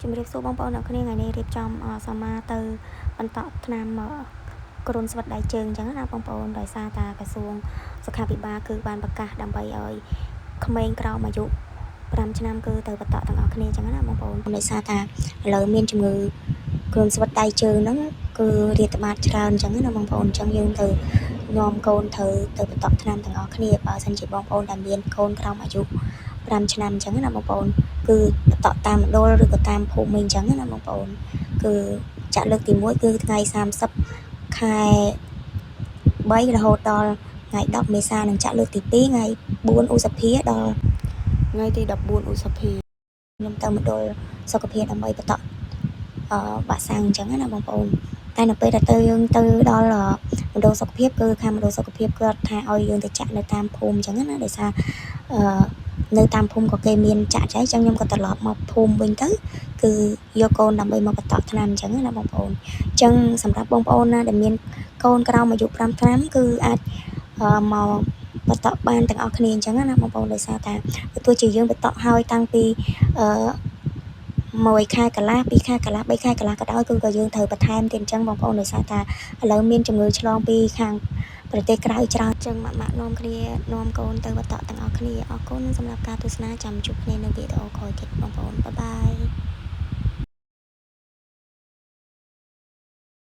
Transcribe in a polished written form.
ជំរាបសួរបងប្អូនអ្នកគ្នាថ្ងៃនេះរៀបចំសមាទៅបន្តថ្នាំគ្រុនស្វិតដៃជើងអញ្ចឹងណាបងប្អូនដោយសារតាក្រសួងសុខាភិបាលគឺបានប្រកាសដើម្បីឲ្យក្មេងក្រោមអាយុ5ឆ្នាំគឺទៅបន្តទាំងអស់គ្នាអញ្ចឹងណាបងប្អូនដោយសារតាឥឡូវមានជំងឺគ្រុនស្វិតដៃជើងហ្នឹងគឺរាតត្បាតច្រើនអញ្ចឹងណាបងប្អូនអញ្ចឹងយើងទៅនាំកូនទៅបន្តថ្នាំទាំងអស់គ្នាបើសិនជាបងប្អូនដែលមានកូនក្រោមអាយុ5ឆ្នាំអញ្ចឹងណាបងប្អូនគឺបន្តតាមមណ្ឌលឬក៏តាមភូមិអញ្ចឹងណាបងប្អូនគឺចាក់លើកទី1គឺថ្ងៃ30ខែ3រហូតដល់ថ្ងៃ10មេសានឹងចាក់លើកទី2ថ្ងៃ4ឧសភាដល់ថ្ងៃទី14ឧសភាខ្ញុំទៅមណ្ឌលសុខភាពដើម្បីបន្តបាក់សាំងអញ្ចឹងណាបងប្អូនតែនៅពេលដែលយើងទៅដល់មណ្ឌលសុខភាពគឺខាងមណ្ឌលសុខភាពគាត់ថាឲ្យយើងទៅចាក់នៅតាមភូមិអញ្ចឹងណាដោយសារនៅតាមភូមិក៏គេមានចាក់ចែកអញ្ចឹងខ្ញុំក៏ត្រឡប់មកភូមិវិញទៅគឺយកកូនដើម្បីមកបន្តថ្នាំអញ្ចឹងណាបងប្អូនអញ្ចឹងសម្រាប់បងប្អូនណាដែលមានកូនក្រោមអាយុ5ឆ្នាំគឺអាចមកបន្តបានទាំងអស់គ្នាអញ្ចឹងណាបងប្អូនដោយសារតាទោះជាយើងបន្តហើយតាំងពី1ខែកន្លះ2ខែកន្លះ3ខែកន្លះក៏ដោយគឺក៏យើងត្រូវបន្ថែមទៀតអញ្ចឹងបងប្អូនដោយសារតាឥឡូវមានជំងឺឆ្លងពីខាងប្រទេសក្រៅច្រើនអញ្ចឹងម៉ាក់នាំគ្នានាំកូនទៅបន្តទាំងអស់គ្នាអរគុណសម្រាប់ការទស្សនាចាំជួបគ្នានៅវីដេអូក្រោយទៀតបងប្អូនបាយបាយ